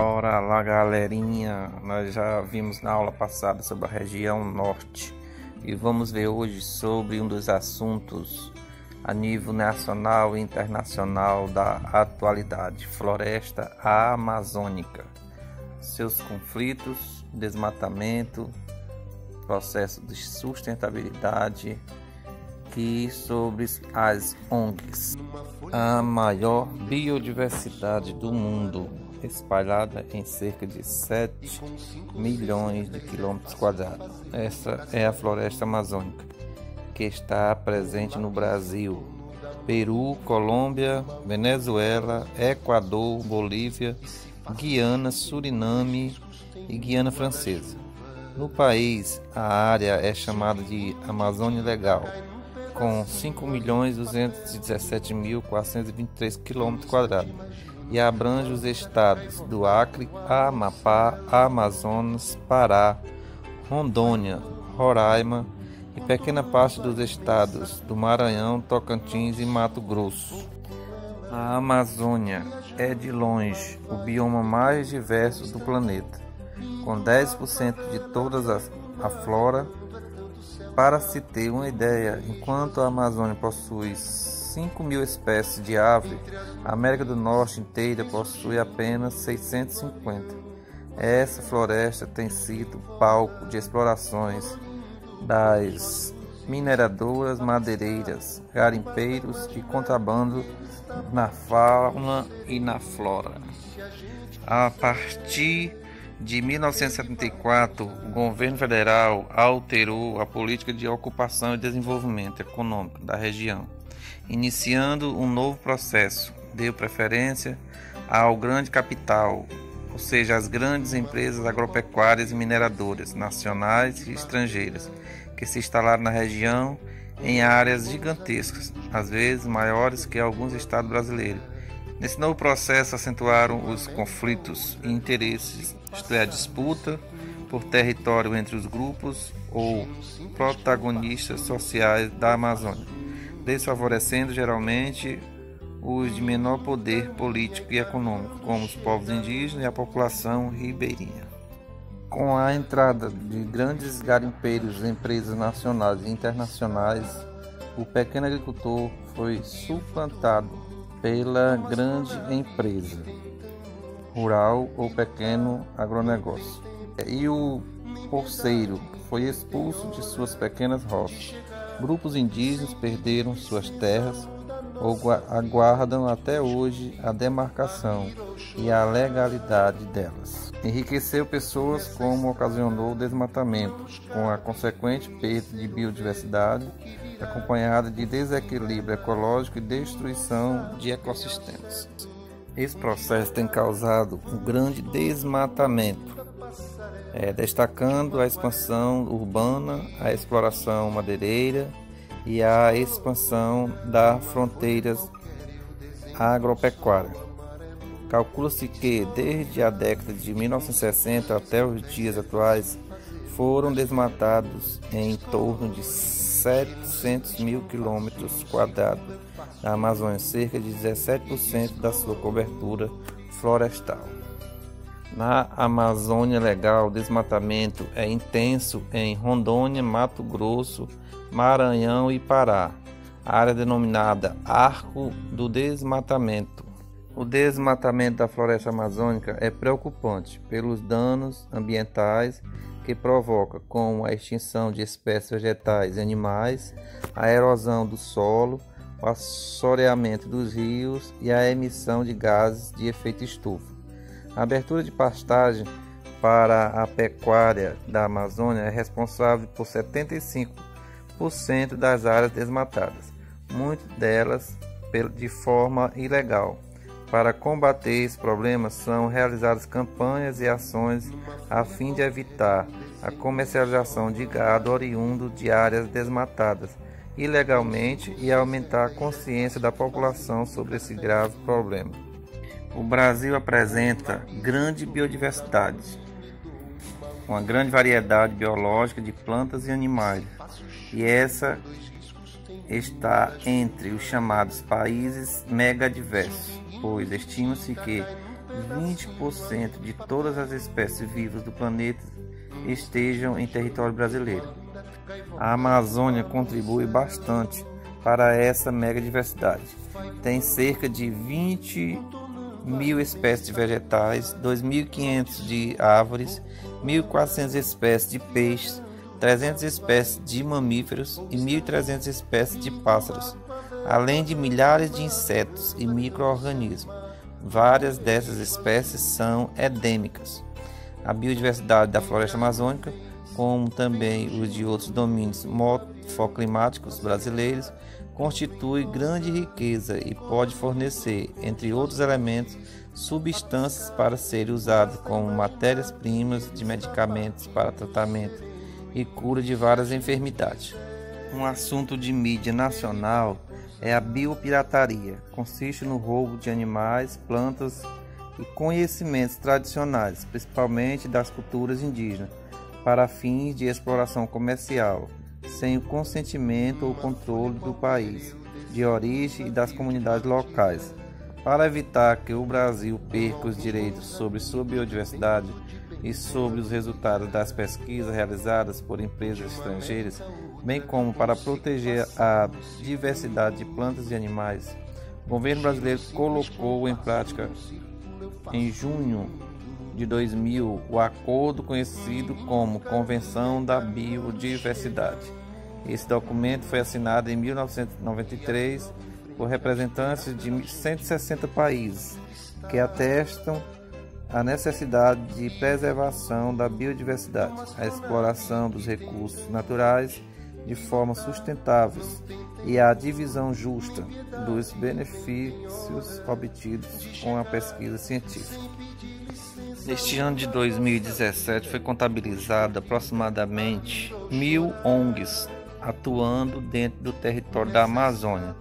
Bora lá, galerinha, nós já vimos na aula passada sobre a região norte e vamos ver hoje sobre um dos assuntos a nível nacional e internacional da atualidade: floresta amazônica, seus conflitos, desmatamento, processo de sustentabilidade e sobre as ONGs. A maior biodiversidade do mundo, espalhada em cerca de 7 milhões de quilômetros quadrados. Essa é a floresta amazônica, que está presente no Brasil, Peru, Colômbia, Venezuela, Equador, Bolívia, Guiana, Suriname e Guiana Francesa. No país, a área é chamada de Amazônia Legal, com 5.217.423 km² e abrange os estados do Acre, Amapá, Amazonas, Pará, Rondônia, Roraima e pequena parte dos estados do Maranhão, Tocantins e Mato Grosso. A Amazônia é de longe o bioma mais diverso do planeta, com 10% de toda a flora. Para se ter uma ideia, enquanto a Amazônia possui 5.000 espécies de árvore, a América do Norte inteira possui apenas 650. Essa floresta tem sido palco de explorações das mineradoras, madeireiras, garimpeiros e contrabando na fauna e na flora. A partir de 1974, o governo federal alterou a política de ocupação e desenvolvimento econômico da região, iniciando um novo processo. Deu preferência ao grande capital, ou seja, às grandes empresas agropecuárias e mineradoras, nacionais e estrangeiras, que se instalaram na região em áreas gigantescas, às vezes maiores que alguns estados brasileiros. Nesse novo processo acentuaram os conflitos e interesses, isto é, a disputa por território entre os grupos ou protagonistas sociais da Amazônia, desfavorecendo geralmente os de menor poder político e econômico, como os povos indígenas e a população ribeirinha. Com a entrada de grandes garimpeiros, empresas nacionais e internacionais, o pequeno agricultor foi suplantado pela grande empresa rural ou pequeno agronegócio. E o porceiro foi expulso de suas pequenas roças. Grupos indígenas perderam suas terras ou aguardam até hoje a demarcação e a legalidade delas. Enriqueceu pessoas, como ocasionou o desmatamento, com a consequente perda de biodiversidade, acompanhada de desequilíbrio ecológico e destruição de ecossistemas. Esse processo tem causado um grande desmatamento, destacando a expansão urbana, a exploração madeireira e a expansão das fronteiras agropecuárias. Calcula-se que, desde a década de 1960 até os dias atuais, foram desmatados em torno de 700.000 km² da Amazônia, cerca de 17% da sua cobertura florestal. Na Amazônia Legal, o desmatamento é intenso em Rondônia, Mato Grosso, Maranhão e Pará, área denominada Arco do Desmatamento. O desmatamento da floresta amazônica é preocupante pelos danos ambientais que provoca, como a extinção de espécies vegetais e animais, a erosão do solo, o assoreamento dos rios e a emissão de gases de efeito estufa. A abertura de pastagem para a pecuária da Amazônia é responsável por 75% das áreas desmatadas, muitas delas de forma ilegal. Para combater esse problema, são realizadas campanhas e ações a fim de evitar a comercialização de gado oriundo de áreas desmatadas ilegalmente e aumentar a consciência da população sobre esse grave problema. O Brasil apresenta grande biodiversidade, uma grande variedade biológica de plantas e animais, e essa está entre os chamados países megadiversos, pois estima-se que 20% de todas as espécies vivas do planeta estejam em território brasileiro. A Amazônia contribui bastante para essa megadiversidade. Tem cerca de 20.000 espécies de vegetais, 2.500 de árvores, 1.400 espécies de peixes, 300 espécies de mamíferos e 1.300 espécies de pássaros, além de milhares de insetos e micro-organismos. Várias dessas espécies são endêmicas. A biodiversidade da floresta amazônica, como também os de outros domínios morfoclimáticos brasileiros, constitui grande riqueza e pode fornecer, entre outros elementos, substâncias para serem usadas como matérias-primas de medicamentos para tratamento e cura de várias enfermidades. Um assunto de mídia nacional é a biopirataria. Consiste no roubo de animais, plantas e conhecimentos tradicionais, principalmente das culturas indígenas, para fins de exploração comercial, sem o consentimento ou controle do país de origem e das comunidades locais. Para evitar que o Brasil perca os direitos sobre sua biodiversidade e sobre os resultados das pesquisas realizadas por empresas estrangeiras, bem como para proteger a diversidade de plantas e animais, o governo brasileiro colocou em prática, em junho de 2000, o acordo conhecido como Convenção da Biodiversidade. Esse documento foi assinado em 1993 por representantes de 160 países, que atestam a necessidade de preservação da biodiversidade, a exploração dos recursos naturais de forma sustentável e a divisão justa dos benefícios obtidos com a pesquisa científica. Neste ano de 2017 foi contabilizado aproximadamente 1.000 ONGs atuando dentro do território da Amazônia.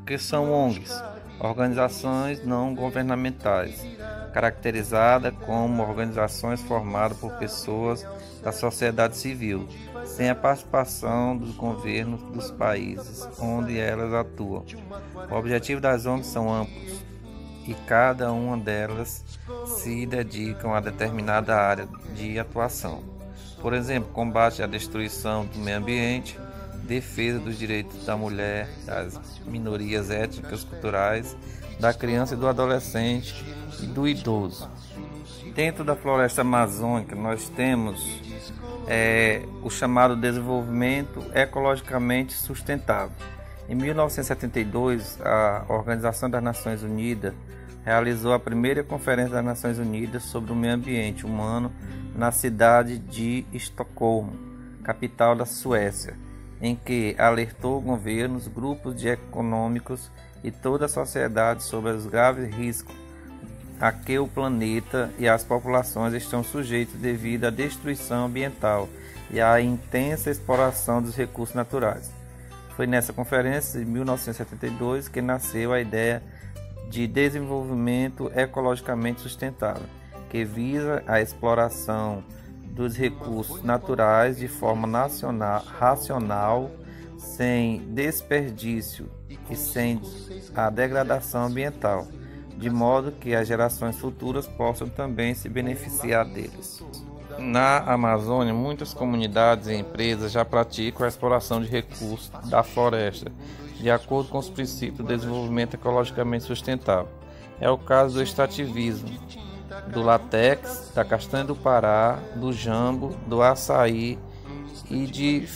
O que são ONGs? Organizações não governamentais, caracterizada como organizações formadas por pessoas da sociedade civil, sem a participação dos governos dos países onde elas atuam. O objetivo das ONGs são amplos e cada uma delas se dedicam a determinada área de atuação. Por exemplo, combate à destruição do meio ambiente, defesa dos direitos da mulher, das minorias étnicas, culturais, da criança e do adolescente e do idoso. Dentro da floresta amazônica nós temos o chamado desenvolvimento ecologicamente sustentável. Em 1972, a Organização das Nações Unidas realizou a primeira Conferência das Nações Unidas sobre o Meio Ambiente Humano na cidade de Estocolmo, capital da Suécia, em que alertou governos, grupos econômicos e toda a sociedade sobre os graves riscos a que o planeta e as populações estão sujeitos devido à destruição ambiental e à intensa exploração dos recursos naturais. Foi nessa conferência de 1972 que nasceu a ideia de desenvolvimento ecologicamente sustentável, que visa a exploração dos recursos naturais de forma racional, sem desperdício e sem a degradação ambiental, de modo que as gerações futuras possam também se beneficiar deles. Na Amazônia, muitas comunidades e empresas já praticam a exploração de recursos da floresta, de acordo com os princípios do desenvolvimento ecologicamente sustentável. É o caso do extrativismo, do látex, da castanha do Pará, do jambo, do açaí e de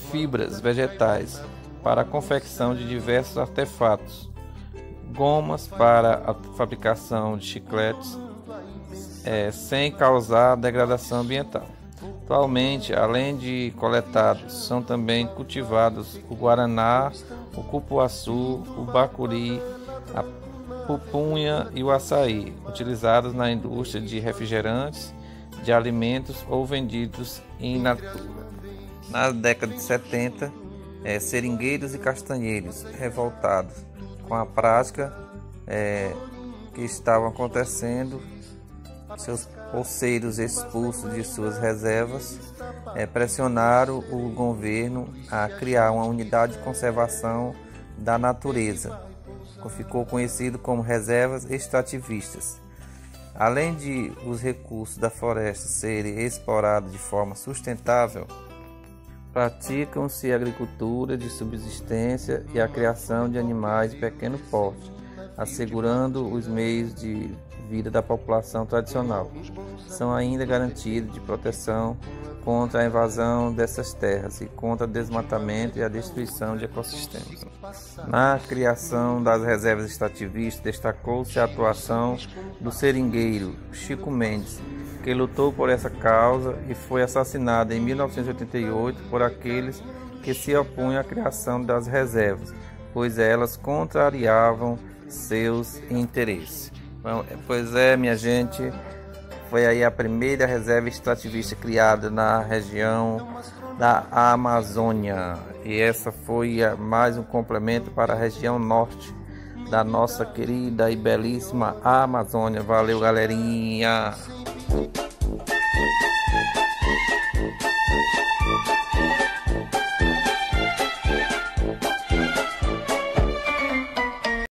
fibras vegetais para a confecção de diversos artefatos, gomas para a fabricação de chicletes, sem causar degradação ambiental. Atualmente, além de coletados, são também cultivados o guaraná, o cupuaçu, o bacuri, a pupunha e o açaí, utilizados na indústria de refrigerantes, de alimentos ou vendidos in natura. Na década de 70, seringueiros e castanheiros revoltados com a prática que estavam acontecendo, seus poceiros expulsos de suas reservas, pressionaram o governo a criar uma unidade de conservação da natureza, que ficou conhecido como reservas extrativistas. Além de os recursos da floresta serem explorados de forma sustentável, praticam-se a agricultura de subsistência e a criação de animais de pequeno porte, assegurando os meios de vida da população tradicional. São ainda garantidas de proteção contra a invasão dessas terras e contra o desmatamento e a destruição de ecossistemas. Na criação das reservas extrativistas, destacou-se a atuação do seringueiro Chico Mendes, que lutou por essa causa e foi assassinado em 1988 por aqueles que se opunham à criação das reservas, pois elas contrariavam seus interesses. Pois é, minha gente, foi aí a primeira reserva extrativista criada na região da Amazônia. E essa foi mais um complemento para a região norte da nossa querida e belíssima Amazônia. Valeu, galerinha!